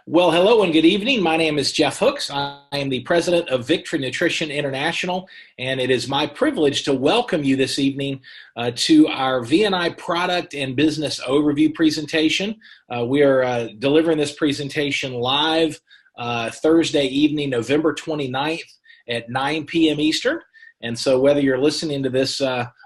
Well, hello and good evening. My name is Jeff Hooks. I am the president of Victory Nutrition International, and it is my privilege to welcome you this evening to our VNI product and business overview presentation. We are delivering this presentation live Thursday evening, November 29th at 9 p.m. Eastern. And so whether you're listening to this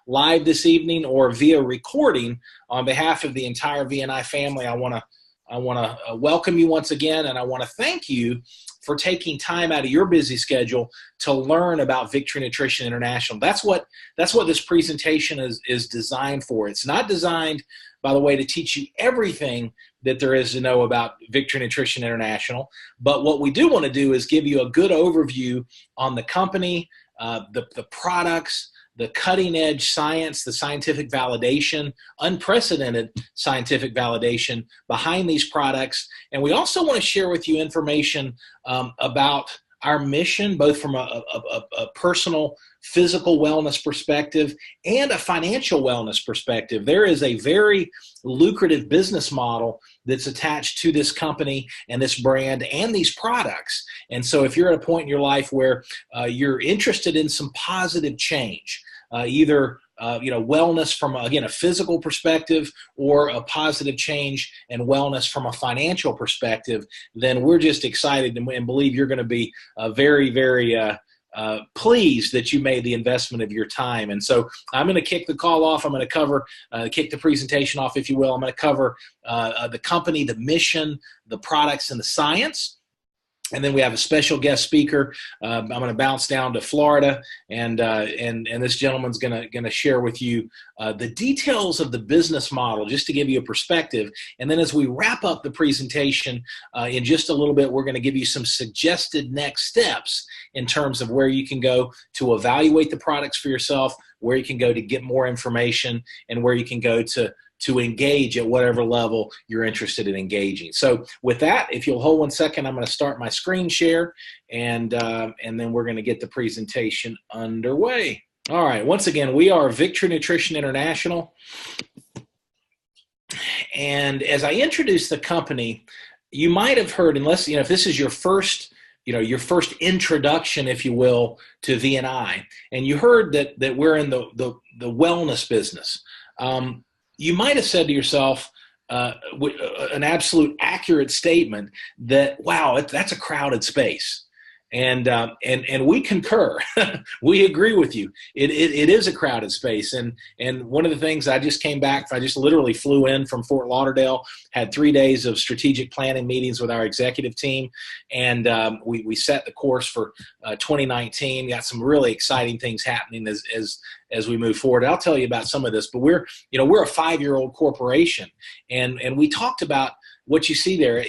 live this evening or via recording, on behalf of the entire VNI family, I want to welcome you once again, and I want to thank you for taking time out of your busy schedule to learn about Victory Nutrition International. That's what this presentation is designed for. It's not designed, by the way, to teach you everything that there is to know about Victory Nutrition International, but what we do want to do is give you a good overview on the company, the products, the cutting-edge science, the scientific validation, unprecedented scientific validation behind these products. And we also want to share with you information about our mission, both from a personal physical wellness perspective and a financial wellness perspective. There is a very lucrative business model that's attached to this company and this brand and these products. And so if you're at a point in your life where you're interested in some positive change, either wellness from, again, a physical perspective or a positive change and wellness from a financial perspective, then we're just excited and believe you're going to be very, very pleased that you made the investment of your time. And so I'm going to kick the call off. I'm going to cover, kick the presentation off, if you will. I'm going to cover the company, the mission, the products, and the science. And then we have a special guest speaker. I'm going to bounce down to Florida, and this gentleman's going to share with you the details of the business model, just to give you a perspective. And then as we wrap up the presentation in just a little bit, we're going to give you some suggested next steps in terms of where you can go to evaluate the products for yourself, where you can go to get more information, and where you can go to engage at whatever level you're interested in engaging. So with that, if you'll hold 1 second, I'm going to start my screen share, and then we're going to get the presentation underway. All right. Once again, we are Victory Nutrition International. And as I introduce the company, you might have heard, unless, if this is your first introduction, if you will, to VNI, and you heard that we're in the wellness business, you might have said to yourself an absolute accurate statement that, wow, that's a crowded space. And we concur. We agree with you. It is a crowded space. And one of the things, I just came back, I just literally flew in from Fort Lauderdale, had 3 days of strategic planning meetings with our executive team. And we set the course for 2019, got some really exciting things happening as we move forward. I'll tell you about some of this, but we're a 5-year-old corporation. And we talked about what you see there,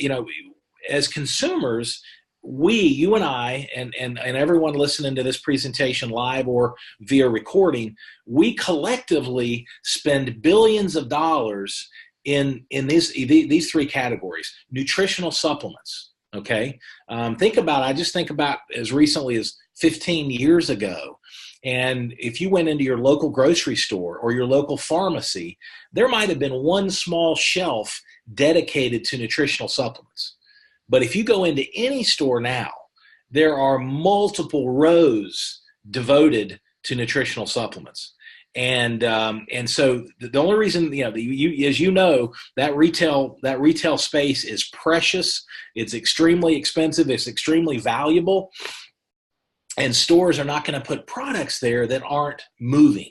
as consumers, you and I, and everyone listening to this presentation live or via recording, we collectively spend billions of dollars in these 3 categories. Nutritional supplements, okay? Think about as recently as 15 years ago, and if you went into your local grocery store or your local pharmacy, there might have been one small shelf dedicated to nutritional supplements. But if you go into any store now, there are multiple rows devoted to nutritional supplements. And so the only reason, as you know, that retail space is precious. It's extremely expensive. It's extremely valuable. And stores are not going to put products there that aren't moving.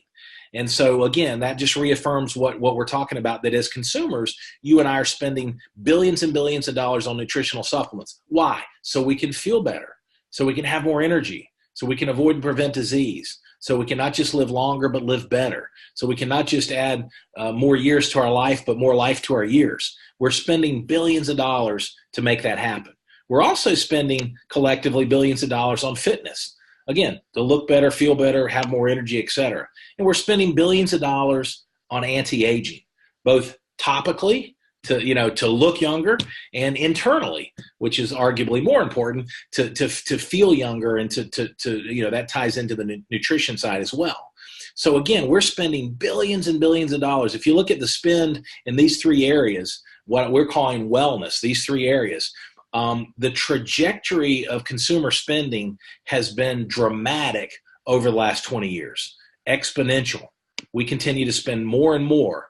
And so, again, that just reaffirms what we're talking about, that as consumers, you and I are spending billions and billions of dollars on nutritional supplements. Why? So we can feel better, so we can have more energy, so we can avoid and prevent disease, so we can not just live longer, but live better, so we can not just add more years to our life, but more life to our years. We're spending billions of dollars to make that happen. We're also spending collectively billions of dollars on fitness. Again, to look better, feel better, have more energy, et cetera. And we're spending billions of dollars on anti-aging, both topically to look younger, and internally, which is arguably more important, to feel younger, and to that ties into the nutrition side as well. So again, we're spending billions and billions of dollars. If you look at the spend in these 3 areas, what we're calling wellness, these 3 areas, the trajectory of consumer spending has been dramatic over the last 20 years, exponential. We continue to spend more and more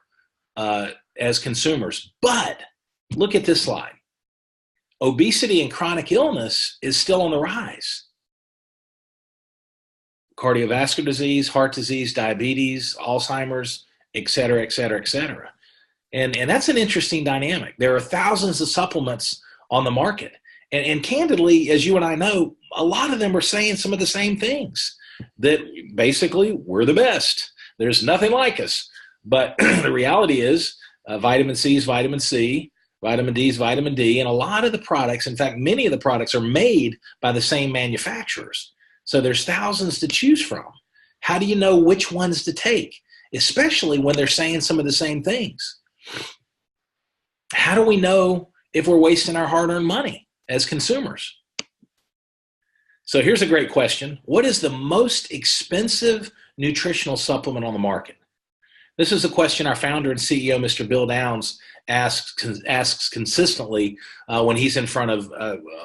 as consumers. But look at this slide. Obesity and chronic illness is still on the rise. Cardiovascular disease, heart disease, diabetes, Alzheimer's, et cetera, et cetera, et cetera. And that's an interesting dynamic. There are thousands of supplements on the market. And candidly, as you and I know, a lot of them are saying some of the same things, that basically we're the best. There's nothing like us. But the reality is vitamin C is vitamin C, vitamin D is vitamin D, and a lot of the products, in fact, many of the products are made by the same manufacturers. So there's thousands to choose from. How do you know which ones to take, especially when they're saying some of the same things? How do we know if we're wasting our hard-earned money as consumers? So here's a great question. What is the most expensive nutritional supplement on the market? This is a question our founder and CEO, Mr. Bill Downs, asks consistently when he's in front of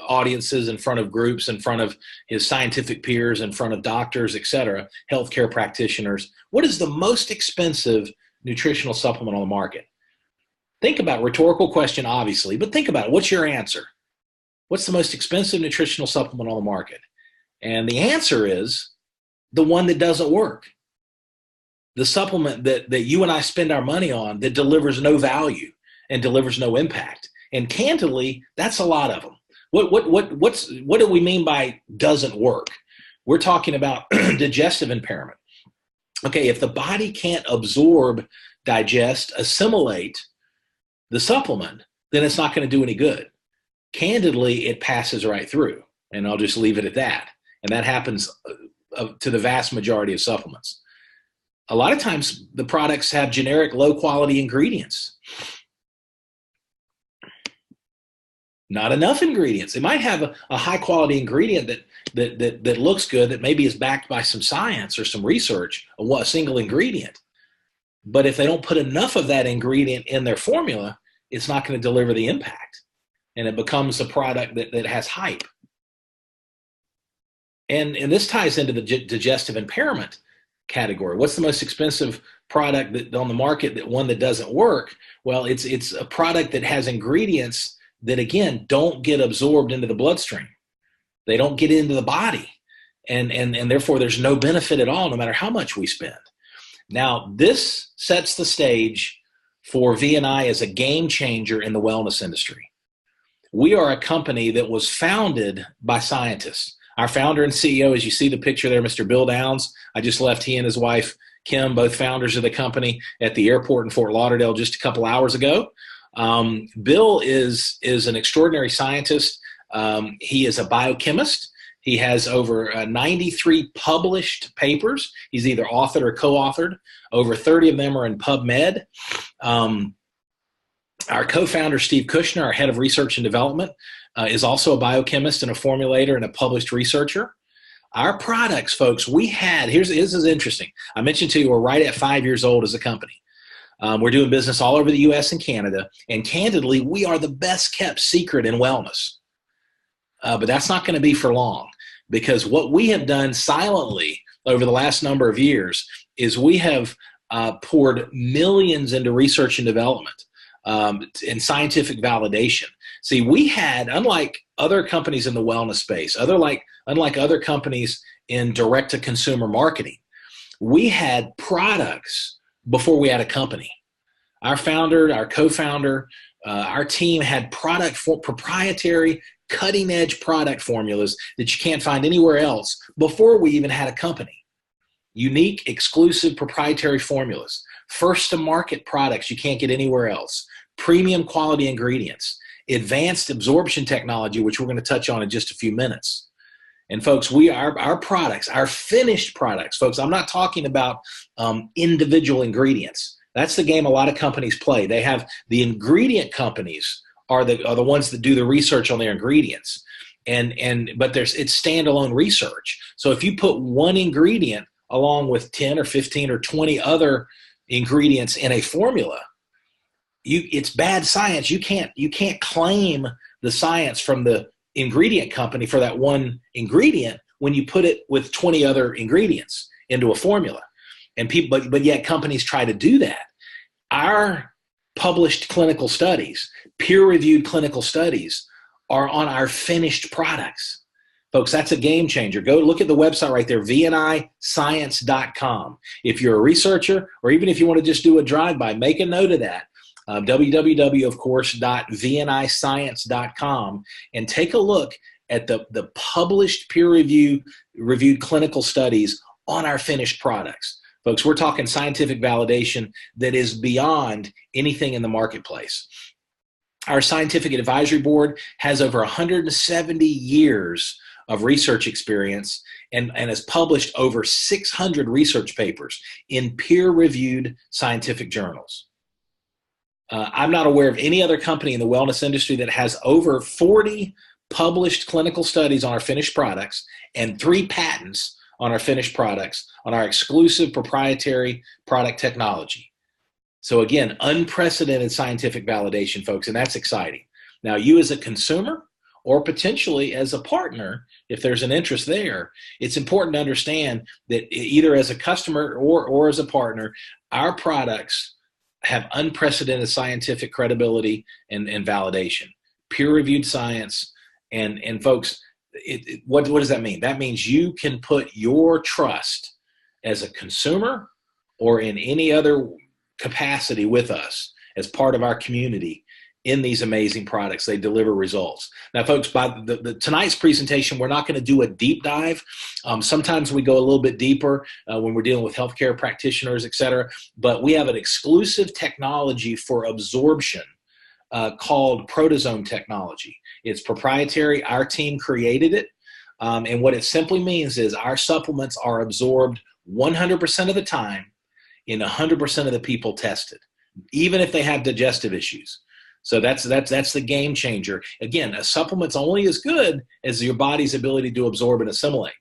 audiences, in front of groups, in front of his scientific peers, in front of doctors, et cetera, healthcare practitioners. What is the most expensive nutritional supplement on the market? Think about it. Rhetorical question, obviously, but think about it. What's your answer? What's the most expensive nutritional supplement on the market? And the answer is the one that doesn't work. The supplement that you and I spend our money on that delivers no value and delivers no impact. And candidly, that's a lot of them. What do we mean by doesn't work? We're talking about digestive impairment. Okay, if the body can't absorb, digest, assimilate the supplement, then it's not going to do any good. Candidly, it passes right through, and I'll just leave it at that. And that happens to the vast majority of supplements. A lot of times, the products have generic, low-quality ingredients. Not enough ingredients. They might have a high-quality ingredient that looks good, that maybe is backed by some science or some research, a single ingredient. But if they don't put enough of that ingredient in their formula, it's not going to deliver the impact. And it becomes a product that has hype. And this ties into the digestive impairment category. What's the most expensive product on the market, one that doesn't work? Well, it's a product that has ingredients that, again, don't get absorbed into the bloodstream. They don't get into the body. And therefore, there's no benefit at all, no matter how much we spend. Now, this sets the stage for VNI as a game changer in the wellness industry. We are a company that was founded by scientists. Our founder and CEO, as you see the picture there, Mr. Bill Downs, I just left he and his wife, Kim, both founders of the company, at the airport in Fort Lauderdale just a couple hours ago. Bill is an extraordinary scientist. He is a biochemist. He has over 93 published papers. He's either authored or co-authored. Over 30 of them are in PubMed. Our co-founder, Steve Kushner, our head of research and development, is also a biochemist and a formulator and a published researcher. Our products, folks, this is interesting. I mentioned to you, we're right at 5 years old as a company. We're doing business all over the U.S. and Canada, and candidly, we are the best kept secret in wellness. But that's not going to be for long, because what we have done silently over the last number of years is we have poured millions into research and development and scientific validation. See, we had, unlike other companies in the wellness space, unlike other companies in direct-to-consumer marketing, we had products before we had a company. Our founder, our co-founder, our team had proprietary, cutting-edge product formulas that you can't find anywhere else before we even had a company. Unique, exclusive, proprietary formulas. First-to-market products you can't get anywhere else. Premium quality ingredients. Advanced absorption technology, which we're going to touch on in just a few minutes. And folks, our products, our finished products, folks, I'm not talking about individual ingredients. That's the game a lot of companies play. They have the ingredient companies are the ones that do the research on their ingredients. But it's standalone research. So if you put one ingredient along with 10 or 15 or 20 other ingredients in a formula, it's bad science. You can't claim the science from the ingredient company for that one ingredient when you put it with 20 other ingredients into a formula. And people, but yet companies try to do that. Our published clinical studies, peer-reviewed clinical studies, are on our finished products. Folks, that's a game changer. Go look at the website right there, VNIScience.com. If you're a researcher, or even if you want to just do a drive-by, make a note of that. www, of course, .VNIScience.com, and take a look at the published peer-reviewed clinical studies on our finished products. Folks, we're talking scientific validation that is beyond anything in the marketplace. Our scientific advisory board has over 170 years of research experience and has published over 600 research papers in peer-reviewed scientific journals. I'm not aware of any other company in the wellness industry that has over 40 published clinical studies on our finished products and 3 patents on our finished products, on our exclusive proprietary product technology. So again, unprecedented scientific validation, folks, and that's exciting. Now, you as a consumer, or potentially as a partner, if there's an interest there, it's important to understand that either as a customer or as a partner, our products have unprecedented scientific credibility and validation, peer-reviewed science, and folks, what does that mean? That means you can put your trust as a consumer or in any other capacity with us as part of our community in these amazing products. They deliver results. Now, folks, by tonight's presentation, we're not going to do a deep dive. Sometimes we go a little bit deeper when we're dealing with healthcare practitioners, et cetera, but we have an exclusive technology for absorption called proteasome technology. It's proprietary. Our team created it. And what it simply means is our supplements are absorbed 100% of the time in 100% of the people tested, even if they have digestive issues. So that's the game changer. Again, a supplement's only as good as your body's ability to absorb and assimilate.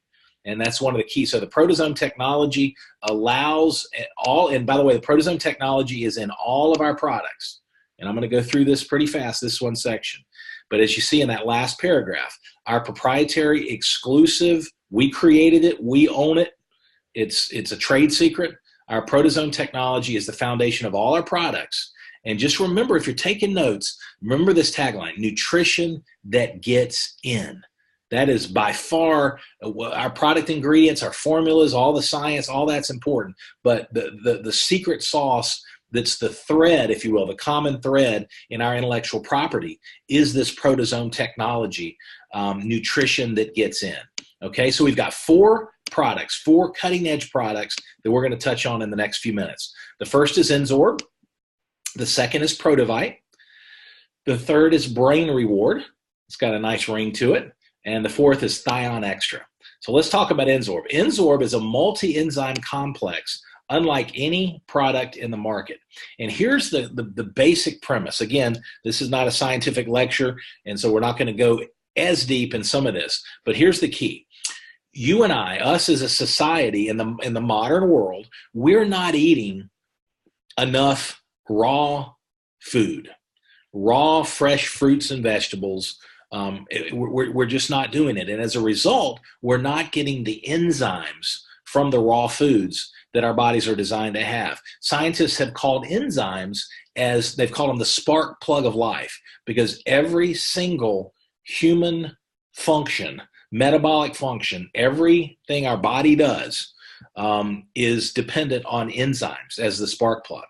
And that's one of the keys. So the proteasome technology allows all, and by the way, the proteasome technology is in all of our products. And I'm going to go through this pretty fast, this one section. But as you see in that last paragraph, our proprietary exclusive, we created it, we own it. It's a trade secret. Our proteasome technology is the foundation of all our products. And just remember, if you're taking notes, remember this tagline, nutrition that gets in. That is by far our product ingredients, our formulas, all the science, all that's important. But the secret sauce that's the thread, if you will, the common thread in our intellectual property is this proteasome technology, nutrition that gets in. Okay, so we've got 4 products, 4 cutting-edge products that we're going to touch on in the next few minutes. The first is Enzorb. The second is Protivite. The third is Brain Reward. It's got a nice ring to it. And the fourth is Thion Extra. So let's talk about Enzorb. Enzorb is a multi-enzyme complex unlike any product in the market. And here's the basic premise. Again, this is not a scientific lecture, and so we're not going to go as deep in some of this. But here's the key. You and I, us as a society in the modern world, we're not eating enough raw food, raw, fresh fruits and vegetables. We're just not doing it. And as a result, we're not getting the enzymes from the raw foods that our bodies are designed to have. Scientists have called enzymes they've called them the spark plug of life, because every single human function, metabolic function, everything our body does is dependent on enzymes as the spark plug.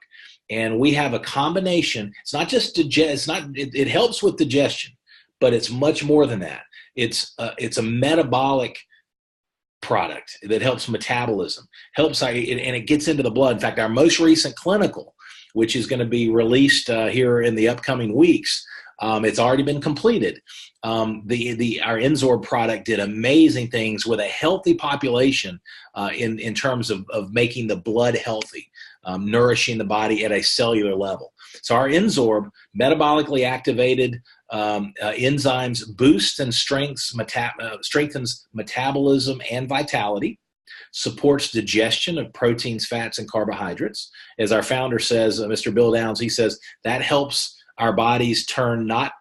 And we have a combination. It's not just it helps with digestion, but it's much more than that. It's a metabolic product that helps metabolism, and it gets into the blood. In fact, our most recent clinical, which is going to be released here in the upcoming weeks, it's already been completed. Our Enzorb product did amazing things with a healthy population in terms of making the blood healthy, nourishing the body at a cellular level. So our Enzorb, metabolically activated enzymes, boosts and strengthens metabolism and vitality. supports digestion of proteins, fats, and carbohydrates. As our founder says, Mr. Bill Downs, he says that helps our bodies turn not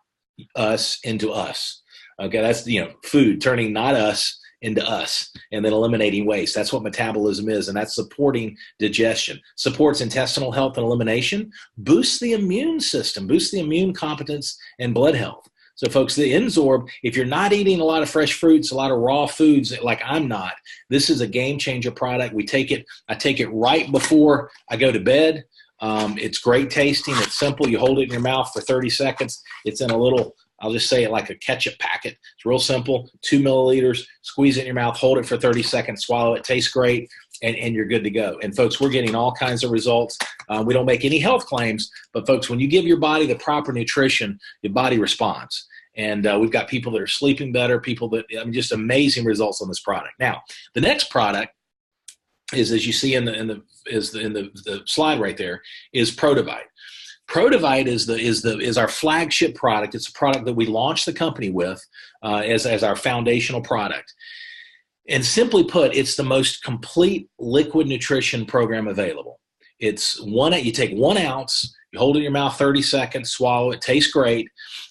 us into us. Okay, that's, food turning not us into us, and then eliminating waste. That's what metabolism is, and that's supporting digestion. Supports intestinal health and elimination, boosts the immune system, boosts the immune competence and blood health. So folks, the Enzorb, if you're not eating a lot of fresh fruits, a lot of raw foods like I'm not, this is a game changer product. I take it right before I go to bed. It's great tasting. It's simple. You hold it in your mouth for 30 seconds. It's in a little, I'll just say it like a ketchup packet. It's real simple, 2 milliliters, squeeze it in your mouth, hold it for 30 seconds, swallow it, tastes great, and you're good to go. And folks, we're getting all kinds of results. We don't make any health claims, but folks, when you give your body the proper nutrition, your body responds. And we've got people that are sleeping better, just amazing results on this product. Now, the next product is, as you see in the slide right there, is Protovite. Protovite is our flagship product. It's a product that we launched the company with as our foundational product. And simply put, it's the most complete liquid nutrition program available. You take 1 ounce, you hold it in your mouth 30 seconds, swallow it, tastes great.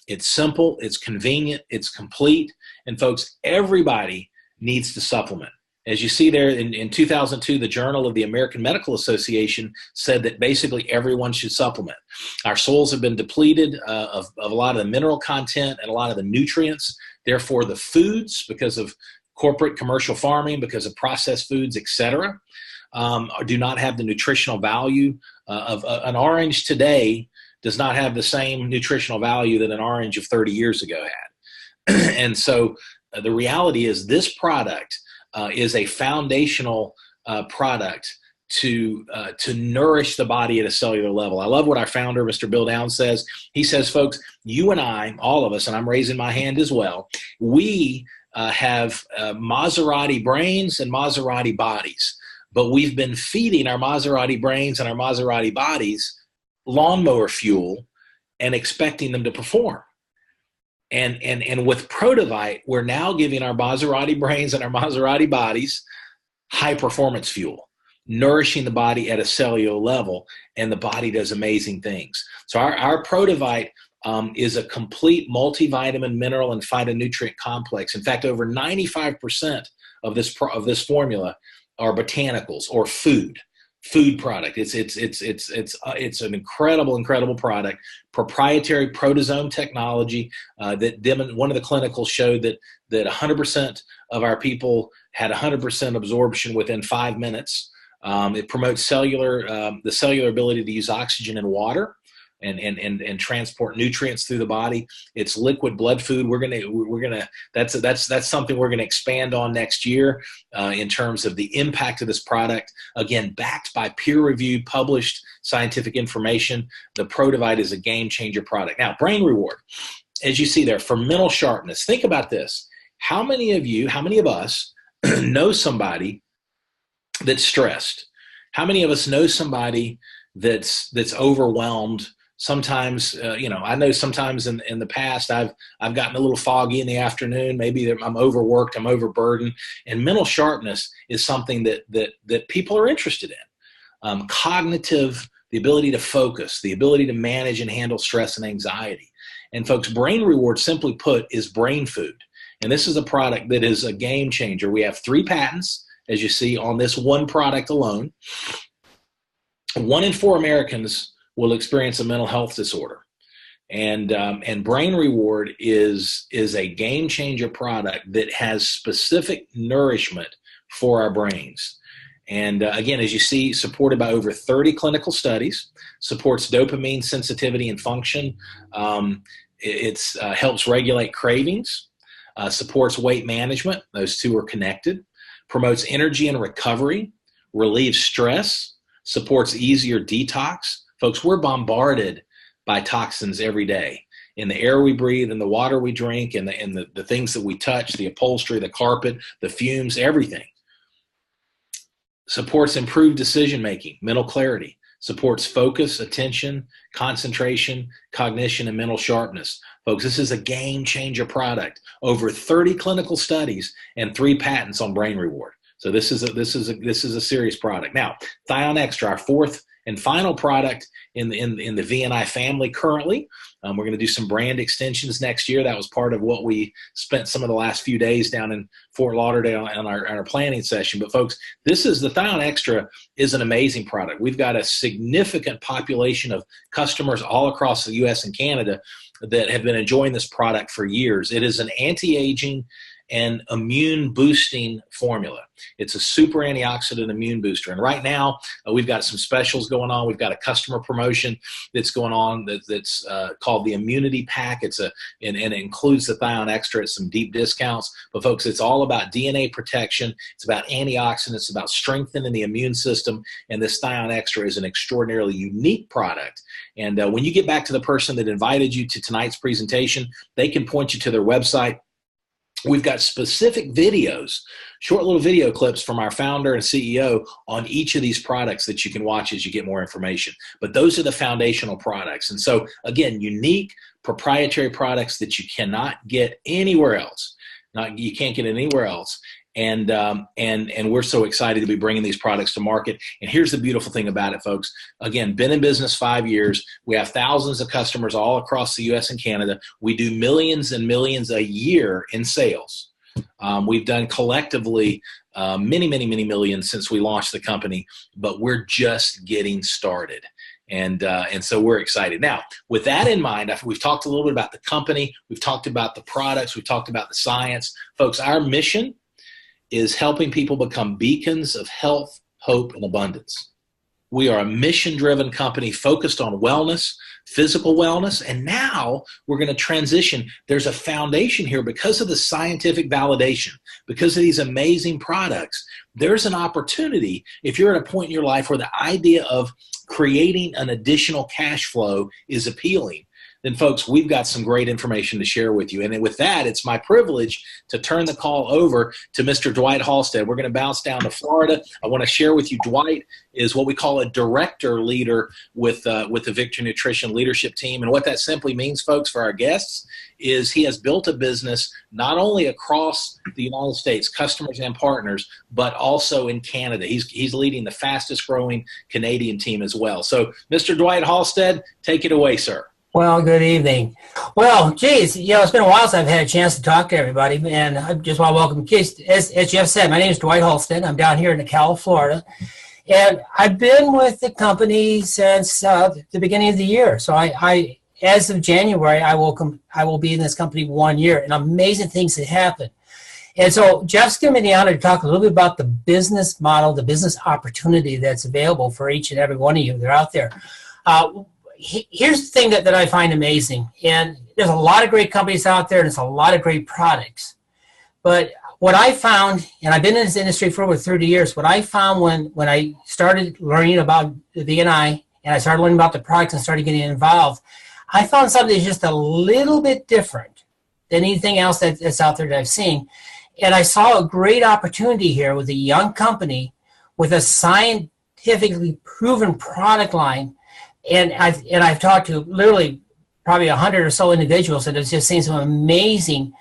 It's simple, it's convenient, it's complete. And folks, everybody needs to supplement. As you see there, in 2002, the Journal of the American Medical Association said that basically everyone should supplement. Our soils have been depleted of a lot of the mineral content and a lot of the nutrients. Therefore, the foods, because of corporate commercial farming, because of processed foods, etc., do not have the nutritional value of an orange today does not have the same nutritional value that an orange of 30 years ago had. And so the reality is this product is a foundational product to nourish the body at a cellular level. I love what our founder, Mr. Bill Downs, says. He says, folks, you and I, all of us, and I'm raising my hand as well, we have Maserati brains and Maserati bodies, but we've been feeding our Maserati brains and our Maserati bodies lawnmower fuel and expecting them to perform. And with Protovite, we're now giving our Maserati brains and our Maserati bodies high performance fuel, nourishing the body at a cellular level, and the body does amazing things. So our Protovite is a complete multivitamin, mineral, and phytonutrient complex. In fact, over 95% of this formula are botanicals or food product. It's an incredible product. Proprietary proteasome technology that one of the clinicals showed that 100% of our people had 100% absorption within 5 minutes. It promotes the cellular ability to use oxygen and water and transport nutrients through the body. It's liquid blood food. That's something we're gonna expand on next year in terms of the impact of this product. Again, backed by peer-reviewed, published scientific information. The Protovite is a game-changer product. Now, brain reward, as you see there, for mental sharpness. Think about this: how many of us know somebody that's stressed? How many of us know somebody that's overwhelmed? Sometimes, I know sometimes in the past I've gotten a little foggy in the afternoon. Maybe I'm overworked, I'm overburdened, and mental sharpness is something that people are interested in. Cognitive, the ability to focus, the ability to manage and handle stress and anxiety. And folks, Brain Reward, simply put, is brain food. And this is a product that is a game changer. We have 3 patents, as you see, on this one product alone. 1 in 4 Americans will experience a mental health disorder. And Brain Reward is a game changer product that has specific nourishment for our brains. And again, as you see, supported by over 30 clinical studies, supports dopamine sensitivity and function. It helps regulate cravings, supports weight management. Those two are connected. Promotes energy and recovery, relieves stress, supports easier detox. Folks, we're bombarded by toxins every day in the air we breathe, in the water we drink, and the things that we touch, the upholstery, the carpet, the fumes, everything. Supports improved decision-making, mental clarity, supports focus, attention, concentration, cognition, and mental sharpness. Folks, this is a game changer product. Over 30 clinical studies and 3 patents on Brain Reward. So this is a serious product. Now, Thion Extra, our fourth and final product in the VNI family currently. We're going to do some brand extensions next year. That was part of what we spent some of the last few days down in Fort Lauderdale on our planning session. But folks, the Thion Extra is an amazing product. We've got a significant population of customers all across the U.S. and Canada that have been enjoying this product for years. It is an anti-aging and immune boosting formula. It's a super antioxidant immune booster. And right now, we've got some specials going on. We've got a customer promotion that's going on that's called the Immunity Pack. And it includes the Thion Extra at some deep discounts. But folks, it's all about DNA protection. It's about antioxidants. It's about strengthening the immune system. And this Thion Extra is an extraordinarily unique product. And when you get back to the person that invited you to tonight's presentation, they can point you to their website. We've got specific videos, short little video clips from our founder and CEO on each of these products that you can watch as you get more information. But those are the foundational products. And so, again, unique proprietary products that you cannot get anywhere else. You can't get anywhere else. And we're so excited to be bringing these products to market. And here's the beautiful thing about it, folks. Again, been in business 5 years. We have thousands of customers all across the U.S. and Canada. We do millions and millions a year in sales. We've done collectively many millions since we launched the company, but we're just getting started. And so we're excited. Now, with that in mind, we've talked a little bit about the company. We've talked about the products. We've talked about the science. Folks, our mission is helping people become beacons of health, hope, and abundance. We are a mission-driven company focused on wellness, physical wellness, and now we're going to transition. There's a foundation here because of the scientific validation, because of these amazing products. There's an opportunity if you're at a point in your life where the idea of creating an additional cash flow is appealing. Then, folks, we've got some great information to share with you. And with that, it's my privilege to turn the call over to Mr. Dwight Halstead. We're going to bounce down to Florida. I want to share with you, Dwight is what we call a director leader with the Victory Nutrition leadership team. And what that simply means, folks, for our guests, is he has built a business not only across the United States, customers and partners, but also in Canada. He's leading the fastest growing Canadian team as well. So, Mr. Dwight Halstead, take it away, sir. Well, good evening. Well, geez, it's been a while since I've had a chance to talk to everybody, and I just want to welcome kids. As Jeff said, my name is Dwight Halstead. I'm down here in Ocala, Florida, and I've been with the company since the beginning of the year. So I as of January, I will be in this company 1 year, and amazing things have happened. And so Jeff's given me the honor to talk a little bit about the business model, the business opportunity that's available for each and every one of you that are out there. Here's the thing that I find amazing, and there's a lot of great companies out there, and there's a lot of great products. But what I found, and I've been in this industry for over 30 years, what I found when I started learning about the VNI, and I started learning about the products and started getting involved, I found something that's just a little bit different than anything else that's out there that I've seen. And I saw a great opportunity here with a young company with a scientifically proven product line. And I've talked to literally probably 100 or so individuals that have just seen some amazing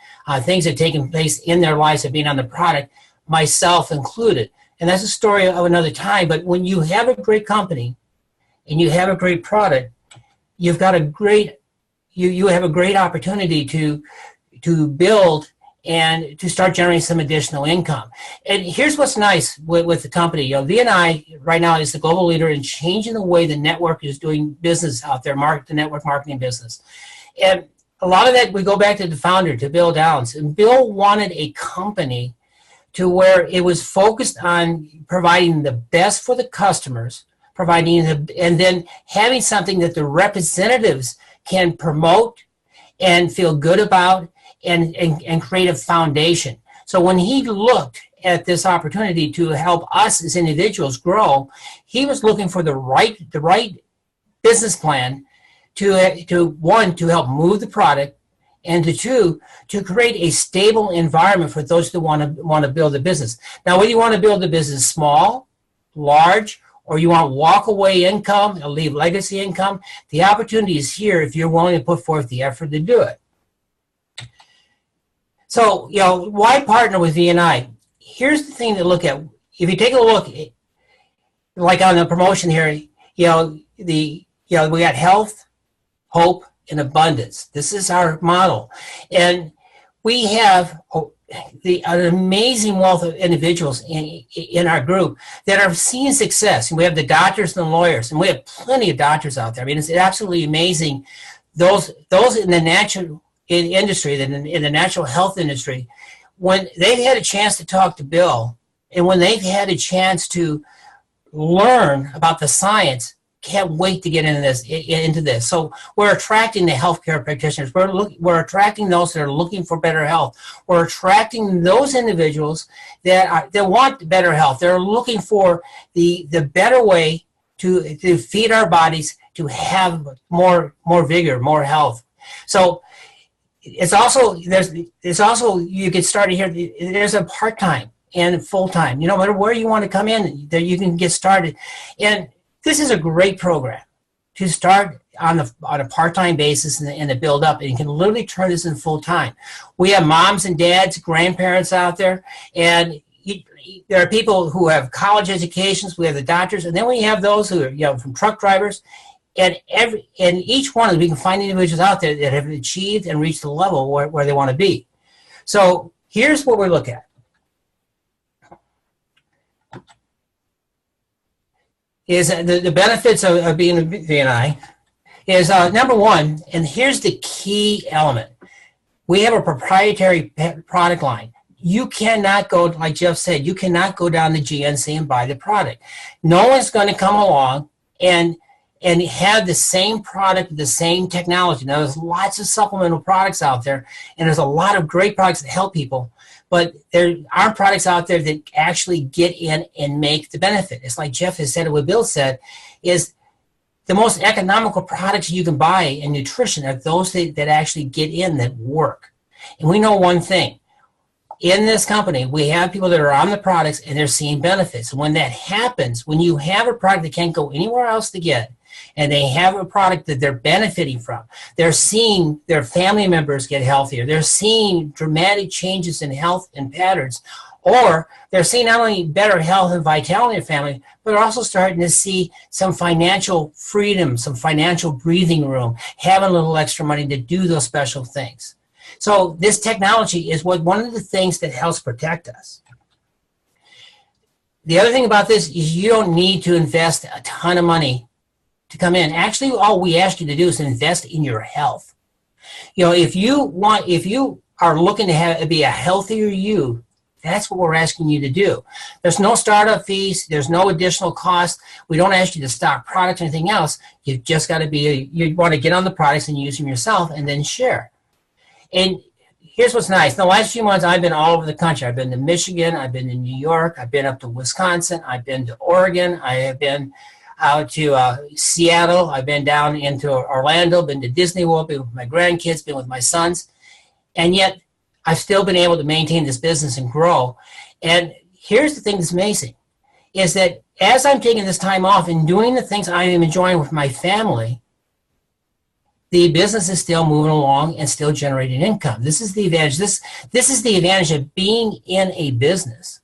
things that have taken place in their lives of being on the product, myself included. And that's a story of another time. But when you have a great company and you have a great product, you've got a great you have a great opportunity to build and to start generating some additional income. And here's what's nice with the company. VNI right now is the global leader in changing the way the network is doing business out there, the network marketing business. And a lot of that, we go back to the founder, to Bill Downs. And Bill wanted a company to where it was focused on providing the best for the customers, and then having something that the representatives can promote and feel good about, and create a foundation. So when he looked at this opportunity to help us as individuals grow, he was looking for the right business plan to help move the product, and to create a stable environment for those that want to build a business. Now, whether you want to build a business small, large, or you want walk-away income and leave legacy income, the opportunity is here if you're willing to put forth the effort to do it. So, why partner with VNI? here's the thing to look at. If you take a look, like on the promotion here, we got health, hope, and abundance. This is our model. And we have an amazing wealth of individuals in our group that are seeing success. And we have the doctors and the lawyers, and we have plenty of doctors out there. I mean, it's absolutely amazing. Those in the natural industry, in the natural health industry, when they've had a chance to talk to Bill, and when they've had a chance to learn about the science, can't wait to get into this. So we're attracting the healthcare practitioners. We're attracting those that are looking for better health. We're attracting those individuals that want better health. They're looking for the better way to feed our bodies, to have more vigor, more health. So it's also you get started here. There's a part-time and full-time. No matter where you want to come in, that you can get started. And this is a great program to start on a part-time basis and to build up. And you can literally turn this into full-time. We have moms and dads, grandparents out there, and there are people who have college educations. We have the doctors, and then we have those who are from truck drivers. And each one of them, we can find individuals out there that have achieved and reached the level where they want to be. So here's what we look at. Is the benefits of being a VNI is number one, and here's the key element. We have a proprietary product line. You cannot go, like Jeff said, you cannot go down to GNC and buy the product. No one's going to come along and have the same product, the same technology. Now, there's lots of supplemental products out there, and there's a lot of great products that help people. But there are products out there that actually get in and make the benefit. It's like Jeff has said, and what Bill said, is the most economical products you can buy in nutrition are those that actually get in, that work. And we know one thing. In this company, we have people that are on the products and they're seeing benefits. When that happens, when you have a product that can't go anywhere else to get, and they have a product that they're benefiting from, they're seeing their family members get healthier, they're seeing dramatic changes in health and patterns, or they're seeing not only better health and vitality in family, but they're also starting to see some financial freedom, some financial breathing room, having a little extra money to do those special things. So this technology is one of the things that helps protect us. The other thing about this is you don't need to invest a ton of money to come in. Actually, all we ask you to do is invest in your health. If you are looking to be a healthier you, that's what we're asking you to do. There's no startup fees. There's no additional cost. We don't ask you to stock products or anything else. You've just got to you want to get on the products and use them yourself and then share. And here's what's nice. In the last few months, I've been all over the country. I've been to Michigan. I've been to New York. I've been up to Wisconsin. I've been to Oregon. I have been out to Seattle. I've been down into Orlando, been to Disney World, been with my grandkids, been with my sons. And yet, I've still been able to maintain this business and grow. And here's the thing that's amazing, is that as I'm taking this time off and doing the things I am enjoying with my family, the business is still moving along and still generating income. This is the advantage. This is the advantage of being in a business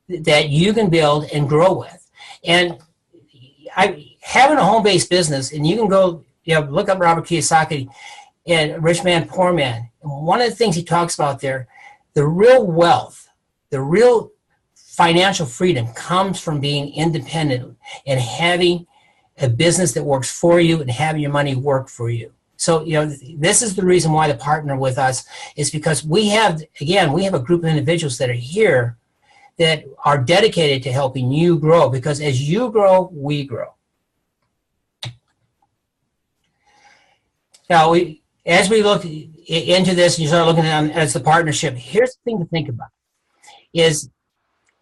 that you can build and grow with. And having a home-based business, and you can go, look up Robert Kiyosaki and Rich Man, Poor Man. And one of the things he talks about there, the real wealth, the real financial freedom comes from being independent and having a business that works for you and having your money work for you. So, this is the reason why to partner with us, is because we have a group of individuals that are here that are dedicated to helping you grow, because as you grow, we grow. Now, as we look into this and you start looking at it as the partnership, here's the thing to think about, is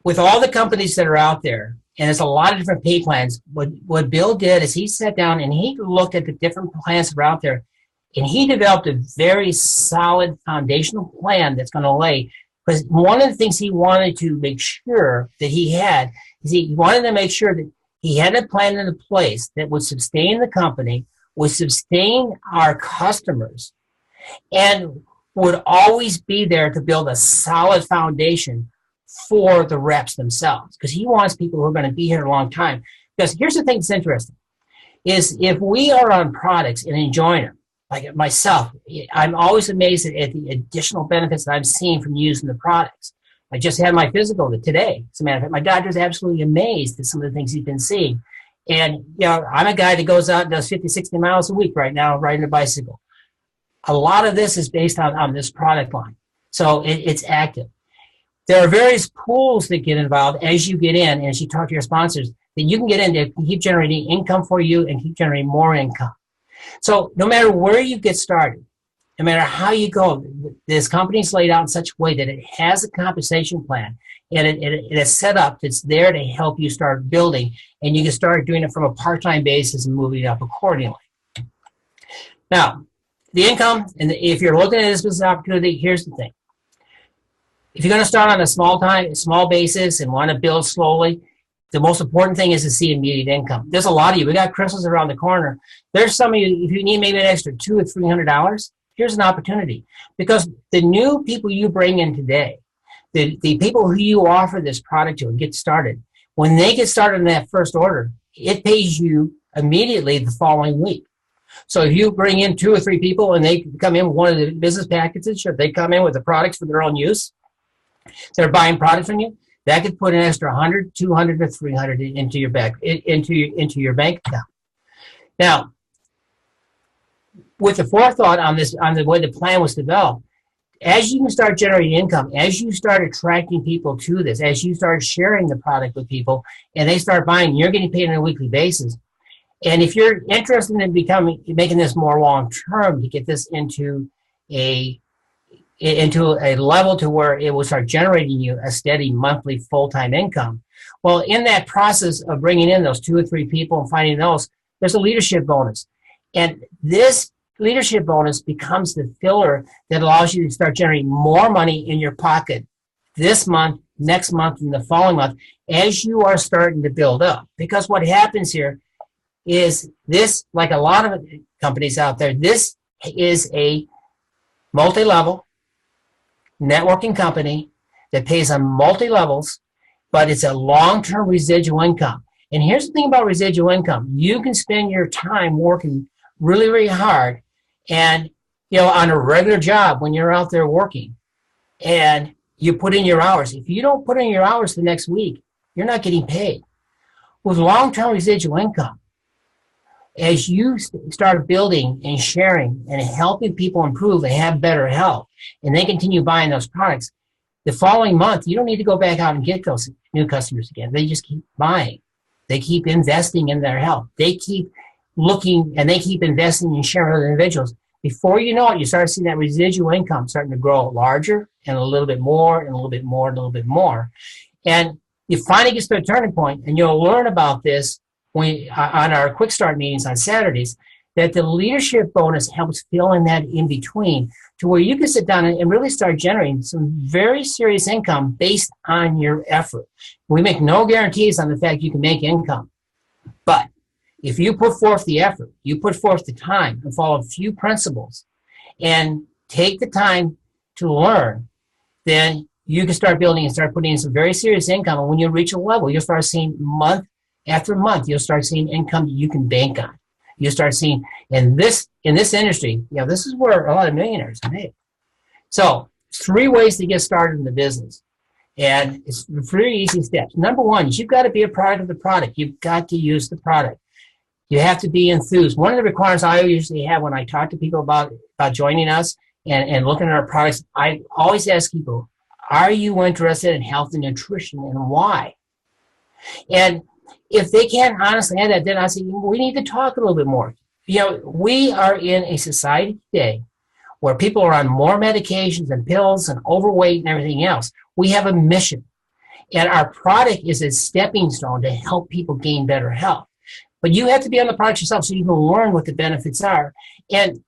with all the companies that are out there, and there's a lot of different pay plans, what Bill did is he sat down and he looked at the different plans that are out there, and he developed a very solid foundational plan that's going to lay. Because one of the things he wanted to make sure that he had is he wanted to make sure that he had a plan in place that would sustain the company, would sustain our customers, and would always be there to build a solid foundation for the reps themselves, because he wants people who are going to be here a long time. Because here's the thing that's interesting, is if we are on products and enjoying them, like myself, I'm always amazed at the additional benefits that I'm seeing from using the products. I just had my physical today. As a matter of fact, my doctor's absolutely amazed at some of the things he's been seeing. And, I'm a guy that goes out and does 50, 60 miles a week right now riding a bicycle. A lot of this is based on this product line. So it's active. There are various pools that get involved as you get in, and as you talk to your sponsors, that you can get in to keep generating income for you and keep generating more income. So no matter where you get started, no matter how you go, this company's laid out in such a way that it has a compensation plan, and it is set up that's there to help you start building, and you can start doing it from a part-time basis and moving it up accordingly. Now, the income, and if you're looking at this business opportunity, here's the thing. If you're going to start on a small basis and want to build slowly, the most important thing is to see immediate income. There's a lot of you. We got Christmas around the corner. There's some of you, if you need maybe an extra $200 or $300, here's an opportunity. Because the new people you bring in today, the people who you offer this product to and get started, when they get started in that first order, it pays you immediately the following week. So if you bring in 2 or 3 people and they come in with one of the business packages, or they come in with the products for their own use, they're buying products from you, that could put an extra $100, $200, or $300 into your bank account. Now, with the forethought on the way the plan was developed, as you can start generating income, as you start attracting people to this, as you start sharing the product with people, and they start buying, you're getting paid on a weekly basis. And if you're interested in making this more long term, to get this into a level to where it will start generating you a steady monthly full-time income. Well, in that process of bringing in those 2 or 3 people and finding those, there's a leadership bonus. And this leadership bonus becomes the filler that allows you to start generating more money in your pocket this month, next month, and the following month as you are starting to build up. Because what happens here is this, like a lot of companies out there, this is a multi-level networking company that pays on multi-levels, but it's a long-term residual income. And here's the thing about residual income. You can spend your time working really, really hard and, on a regular job when you're out there working, and you put in your hours. If you don't put in your hours the next week, you're not getting paid. With long-term residual income, as you start building and sharing and helping people improve and have better health, and they continue buying those products, the following month, you don't need to go back out and get those new customers again. They just keep buying. They keep investing in their health. They keep looking, and they keep investing and sharing with other individuals. Before you know it, you start seeing that residual income starting to grow larger and a little bit more and a little bit more and a little bit more. And you finally get to a turning point, and you'll learn about this on our quick start meetings on Saturdays, that the leadership bonus helps fill in that in between to where you can sit down and really start generating some very serious income based on your effort. We make no guarantees on the fact you can make income, but if you put forth the effort, you put forth the time and follow a few principles and take the time to learn, then you can start building and start putting in some very serious income. And when you reach a level, you'll start seeing month after month, you'll start seeing income that you can bank on. You'll start seeing, in this industry, this is where a lot of millionaires are made. So 3 ways to get started in the business. And it's 3 easy steps. Number 1 is you've got to be a product of the product. You've got to use the product. You have to be enthused. One of the requirements I usually have when I talk to people about joining us and looking at our products, I always ask people, are you interested in health and nutrition, and why? And if they can't honestly add that, then I say, we need to talk a little bit more. We are in a society today where people are on more medications and pills and overweight and everything else. We have a mission, and our product is a stepping stone to help people gain better health. But you have to be on the product yourself so you can learn what the benefits are. And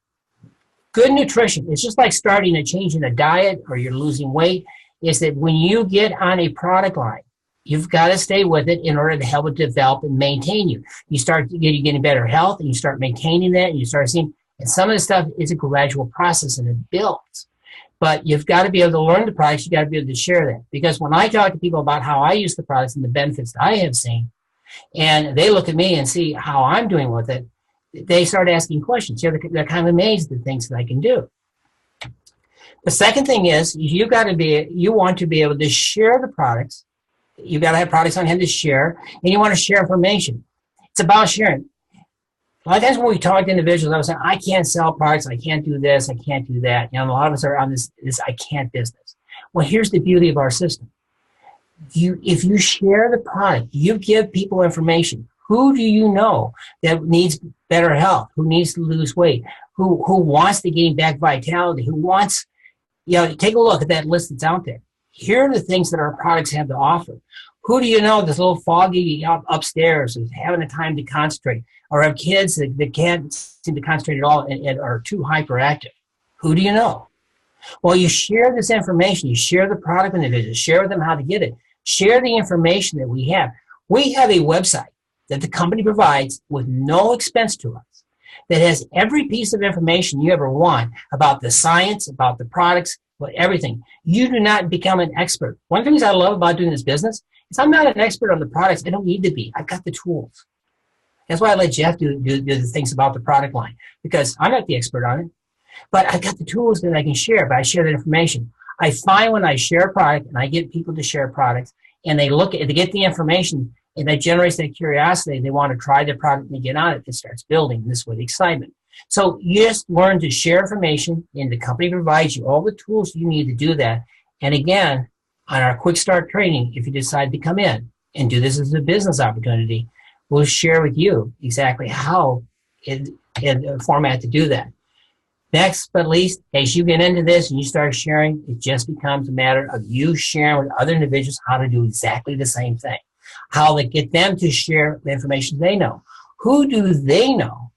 good nutrition, it's just like starting a change in a diet or you're losing weight, is that when you get on a product line, you've got to stay with it in order to help it develop and maintain you. You start getting better health, and you start maintaining that, and you start seeing, and some of the stuff is a gradual process, and it builds. But you've got to be able to learn the products. You've got to be able to share that. Because when I talk to people about how I use the products and the benefits that I have seen, and they look at me and see how I'm doing with it, they start asking questions. They're kind of amazed at the things that I can do. The second thing is you want to be able to share the products. You've got to have products on hand to share, and you want to share information. It's about sharing. A lot of times when we talk to individuals, I was saying, I can't sell products, I can't do this, I can't do that. A lot of us are on this I can't business. Well, here's the beauty of our system. If you share the product, you give people information. Who do you know that needs better health, who needs to lose weight, who wants to gain back vitality, who wants, take a look at that list that's out there. Here are the things that our products have to offer. Who do you know that's a little foggy upstairs, is having a time to concentrate, or have kids that can't seem to concentrate at all and are too hyperactive? Who do you know? Well, you share this information. You share the product with individuals. Share with them how to get it. Share the information that we have. We have a website that the company provides with no expense to us that has every piece of information you ever want about the science, about the products, about everything. You do not become an expert. One of the things I love about doing this business is I'm not an expert on the products. I don't need to be. I've got the tools. That's why I let Jeff do the things about the product line, because I'm not the expert on it. But I've got the tools that I can share, but I share that information. I find when I share a product and I get people to share products and they get the information and that generates that curiosity, they want to try the product and they get on it, it starts building this with excitement. So you just learn to share information, and the company provides you all the tools you need to do that. And again, on our quick start training, if you decide to come in and do this as a business opportunity, we'll share with you exactly how in format to do that. Next but least, as you get into this and you start sharing, it just becomes a matter of you sharing with other individuals how to do exactly the same thing. How to get them to share the information they know. Who do they know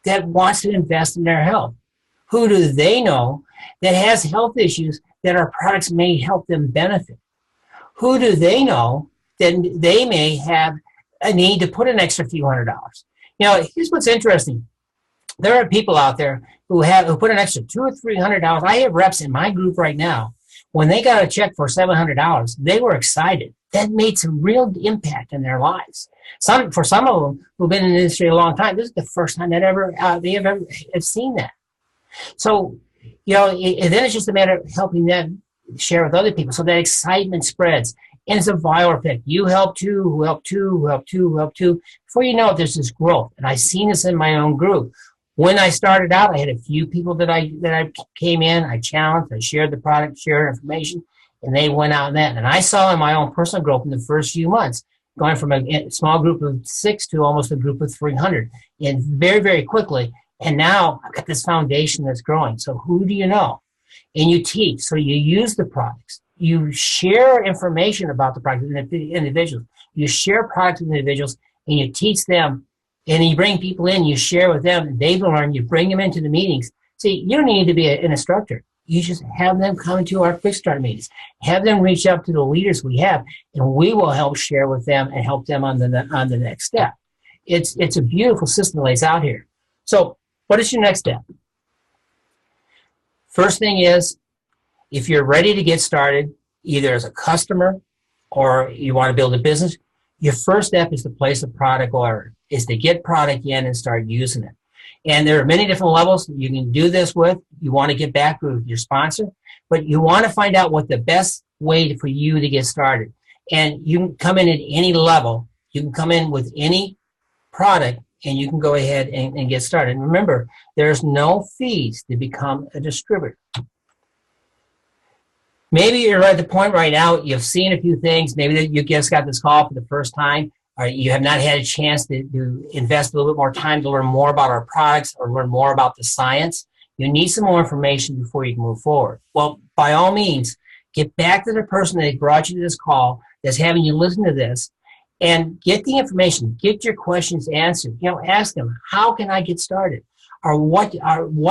that wants to invest in their health? Who do they know that has health issues that our products may help them benefit? Who do they know that they may have a need to put an extra few $100s? Here's what's interesting. There are people out there who put an extra $200 or $300. I have reps in my group right now. When they got a check for $700, they were excited. That made some real impact in their lives. For some of them who've been in the industry a long time, this is the first time they have ever seen that. So, then it's just a matter of helping them share with other people. So that excitement spreads. And it's a viral effect. You help two, who help two, who help two, who help two. Before you know it, there's this growth. And I've seen this in my own group. When I started out, I had a few people that I came in, I challenged, I shared the product, shared information, and they went out and that. And I saw in my own personal growth in the first few months, going from a small group of 6 to almost a group of 300, and very, very quickly. And now I've got this foundation that's growing. So who do you know? And you teach. So you use the products. You share information about the product with individuals. You share products with individuals, and you teach them. And you bring people in, you share with them, they learn, you bring them into the meetings. See, you don't need to be an instructor. You just have them come to our quick start meetings. Have them reach out to the leaders we have, and we will help share with them and help them on the next step. It's a beautiful system that lays out here. So what is your next step? First thing is, if you're ready to get started, either as a customer or you want to build a business, your first step is to place a product order, is to get product in and start using it. And there are many different levels you can do this with. You want to get back with your sponsor, but you want to find out what the best way for you to get started. And you can come in at any level. You can come in with any product, and you can go ahead and get started. And remember, there's no fees to become a distributor. Maybe you're at the point right now, you've seen a few things. Maybe you just got this call for the first time, or you have not had a chance to invest a little bit more time to learn more about our products or learn more about the science. You need some more information before you can move forward. Well, by all means, get back to the person that brought you to this call, that's having you listen to this, and get the information. Get your questions answered. Ask them, how can I get started? Or what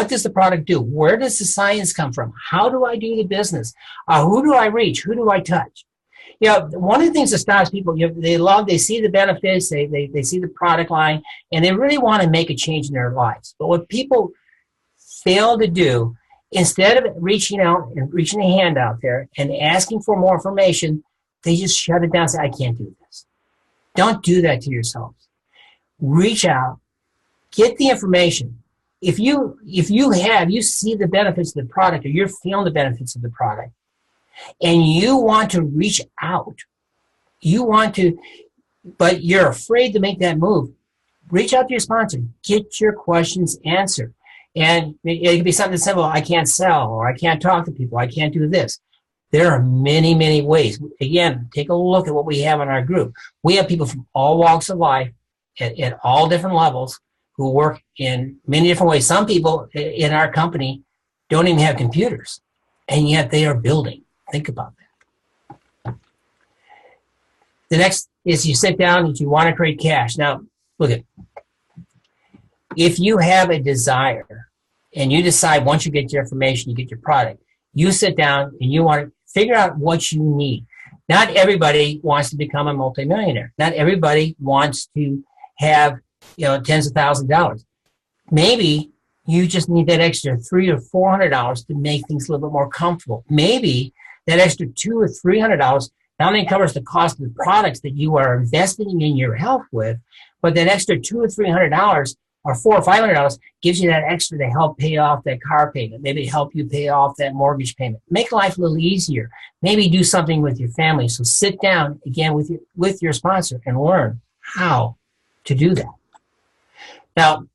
does the product do? Where does the science come from? How do I do the business? Who do I reach? Who do I touch? One of the things that stops people, they see the benefits, they see the product line, and they really want to make a change in their lives. But what people fail to do Instead of reaching out and reaching a hand out there and asking for more information, they just shut it down and say, I can't do this. Don't do that to yourselves. Reach out, get the information. If you see the benefits of the product, or you're feeling the benefits of the product, and you want to reach out, but you're afraid to make that move, reach out to your sponsor, get your questions answered. And it could be something simple, I can't sell, or I can't talk to people, I can't do this. There are many, many ways. Again, take a look at what we have in our group. We have people from all walks of life at all different levels who work in many different ways. Some people in our company don't even have computers, and yet they are building. Think about that. The next is you sit down and you want to create cash. Now, look at, if you have a desire and you decide once you get your information, you get your product, you sit down and you want to figure out what you need. Not everybody wants to become a multimillionaire. Not everybody wants to have, tens of thousands of dollars. Maybe you just need that extra $300 or $400 to make things a little bit more comfortable. Maybe that extra $200 or $300 not only covers the cost of the products that you are investing in your health with, but that extra $200 or $300 or $400 or $500 gives you that extra to help pay off that car payment, maybe help you pay off that mortgage payment. Make life a little easier. Maybe do something with your family. So sit down again with your sponsor and learn how to do that. Now,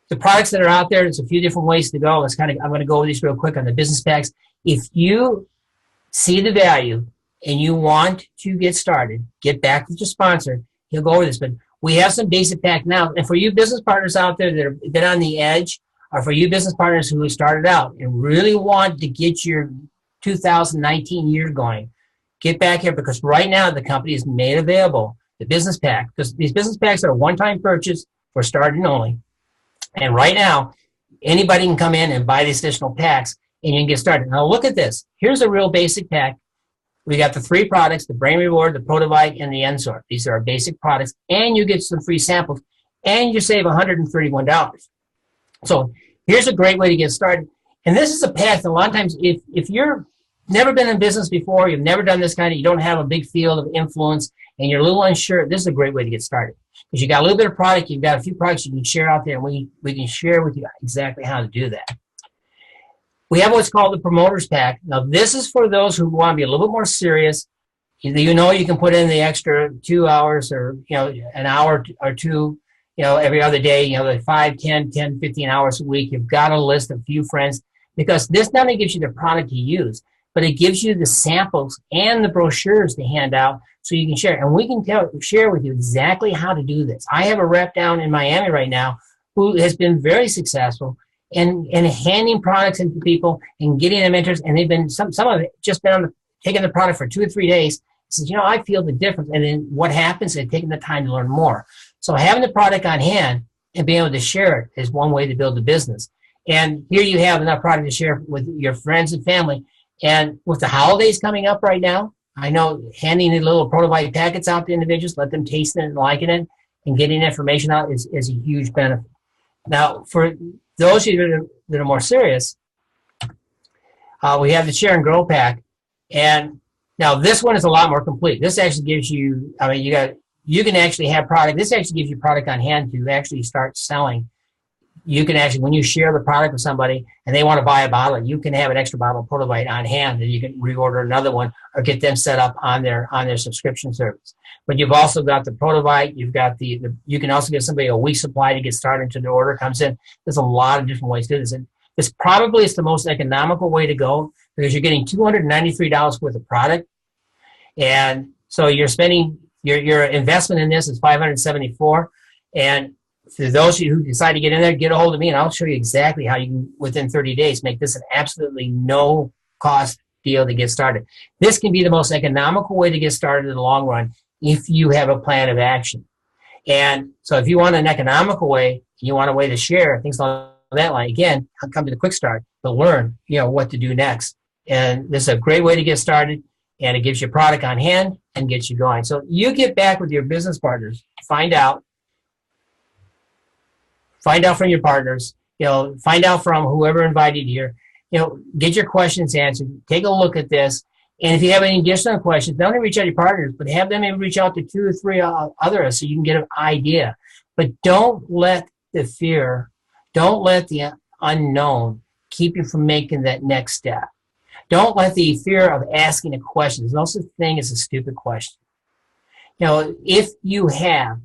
the products that are out there, there's a few different ways to go. I'm going to go over these real quick on the business packs. If you see the value and you want to get started, get back with your sponsor. He'll go over this, but we have some basic pack now. And for you business partners out there that have been on the edge, or for you business partners who have started out and really want to get your 2019 year going, get back here, because right now the company has made available the business pack, because these business packs are a one-time purchase for starting only. And right now, anybody can come in and buy these additional packs and you can get started. Now look at this. Here's a real basic pack. We got the 3 products, the Brain Reward, the Protovite, and the Ensor. These are our basic products, and you get some free samples, and you save $131. So here's a great way to get started. And this is a path that a lot of times, if you're never been in business before, you've never done this kind of, you don't have a big field of influence, and you're a little unsure, this is a great way to get started. Because you got a little bit of product, you've got a few products you can share out there, and we can share with you exactly how to do that. We have what's called the Promoters Pack. Now, this is for those who want to be a little bit more serious. You can put in the extra 2 hours or, an hour or two, every other day, like 5, 10, 15 hours a week. You've got to list a few friends, because this not only gives you the product to use, but it gives you the samples and the brochures to hand out so you can share. And we can share with you exactly how to do this. I have a rep down in Miami right now who has been very successful and handing products into people and getting them interest. And they've been, some of it just been taking the product for 2 or 3 days. Says, I feel the difference. And then what happens is taking the time to learn more. So having the product on hand and being able to share it is one way to build a business. And here you have enough product to share with your friends and family. And with the holidays coming up right now, I know handing the little Protovite packets out to individuals, let them taste it and liking it, and getting information out is a huge benefit. Now, for those of you that are more serious, we have the Share and Grow Pack. And now this one is a lot more complete. This actually gives you, you can actually have product. This actually gives you product on hand to actually start selling. You can actually, when you share the product with somebody and they want to buy a bottle, you can have an extra bottle of Protovite on hand, and you can reorder another one or get them set up on their subscription service. But you've also got the Protovite. You've got you can also give somebody a week supply to get started until the order comes in. There's a lot of different ways to do this. And this probably is the most economical way to go, because you're getting $293 worth of product. And so you're spending, your investment in this is $574. And for those of you who decide to get in there, get a hold of me, and I'll show you exactly how you can, within 30 days, make this an absolutely no-cost deal to get started. This can be the most economical way to get started in the long run if you have a plan of action. And so if you want an economical way, you want a way to share, things along that line, again, come to the quick start to learn, what to do next. And this is a great way to get started, and it gives you product on hand and gets you going. So you get back with your business partners, find out from your partners, find out from whoever invited you here, get your questions answered. Take a look at this. And if you have any additional questions, not only reach out to your partners, but have them maybe reach out to 2 or 3 others so you can get an idea. But don't let the fear, don't let the unknown keep you from making that next step. Don't let the fear of asking a question. There's no such thing as a stupid question. If you have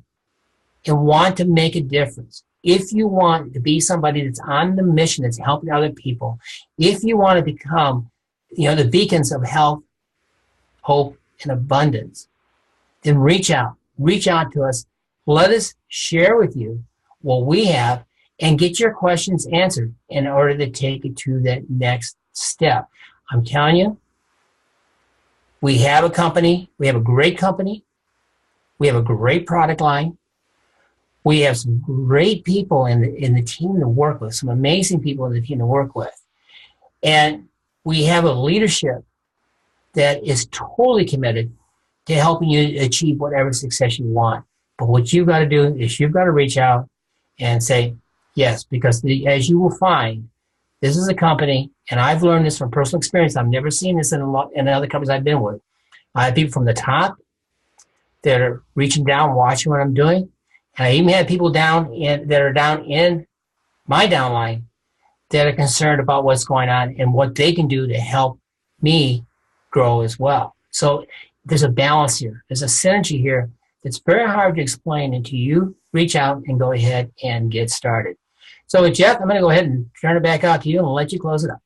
and want to make a difference, if you want to be somebody that's on the mission that's helping other people, if you want to become the beacons of health, hope, and abundance, then reach out to us. Let us share with you what we have and get your questions answered in order to take it to that next step. I'm telling you, we have a company. We have a great company. We have a great product line. We have some great people in the team to work with, some amazing people in the team to work with. And we have a leadership that is totally committed to helping you achieve whatever success you want. But what you've got to do is you've got to reach out and say yes, because as you will find, this is a company, and I've learned this from personal experience. I've never seen this in other companies I've been with. I have people from the top that are reaching down, watching what I'm doing. And I even had people that are down in my downline that are concerned about what's going on and what they can do to help me grow as well. So there's a balance here. There's a synergy here that's very hard to explain until you reach out and go ahead and get started. So Jeff, I'm going to go ahead and turn it back out to you and let you close it up.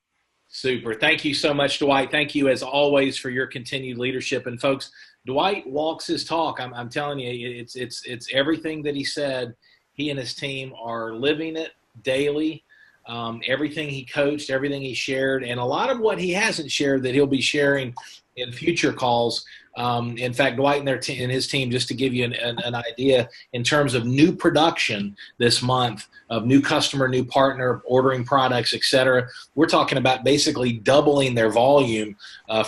Super. Thank you so much, Dwight. Thank you, as always, for your continued leadership. And folks, Dwight walks his talk. I'm telling you, it's everything that he said. He and his team are living it daily. Everything he coached, everything he shared, and a lot of what he hasn't shared that he'll be sharing in future calls. In fact, Dwight and his team, just to give you an idea, in terms of new production this month, of new customer, new partner, ordering products, et cetera, we're talking about basically doubling their volume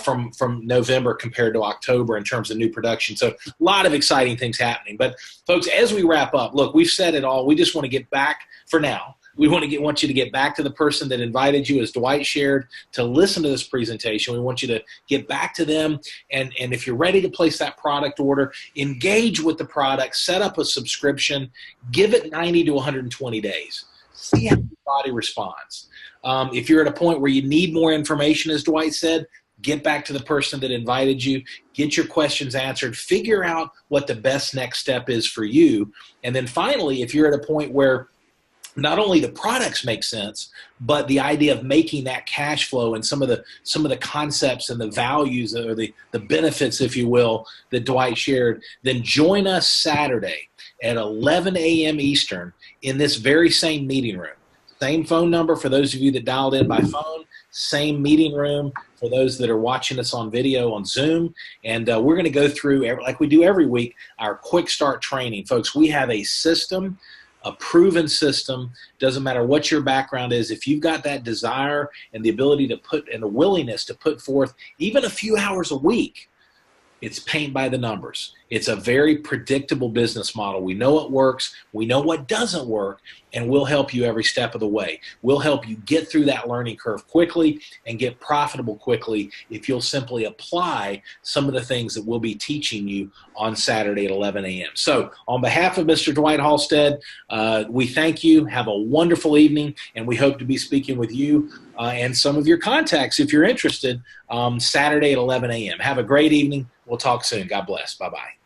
from November compared to October in terms of new production. So a lot of exciting things happening. But folks, as we wrap up, look, we've said it all. We just want to get back for now. We want you to get back to the person that invited you, as Dwight shared, to listen to this presentation. We want you to get back to them. And if you're ready to place that product order, engage with the product, set up a subscription, give it 90 to 120 days. See how your body responds. If you're at a point where you need more information, as Dwight said, get back to the person that invited you, get your questions answered, figure out what the best next step is for you. And then finally, if you're at a point where not only the products make sense, but the idea of making that cash flow and some of the concepts and the values or the benefits, if you will, that Dwight shared, then join us Saturday at 11 a.m. Eastern in this very same meeting room. Same phone number for those of you that dialed in by phone, same meeting room for those that are watching us on video on Zoom. And we're going to go through, like we do every week, our quick start training. Folks, we have a system, a proven system. Doesn't matter what your background is. If you've got that desire and the ability to put and the willingness to put forth even a few hours a week, it's paint by the numbers. It's a very predictable business model. We know what works. We know what doesn't work, and we'll help you every step of the way. We'll help you get through that learning curve quickly and get profitable quickly if you'll simply apply some of the things that we'll be teaching you on Saturday at 11 a.m. So on behalf of Mr. Dwight Halstead, we thank you. Have a wonderful evening, and we hope to be speaking with you and some of your contacts, if you're interested, Saturday at 11 a.m. Have a great evening. We'll talk soon. God bless. Bye-bye.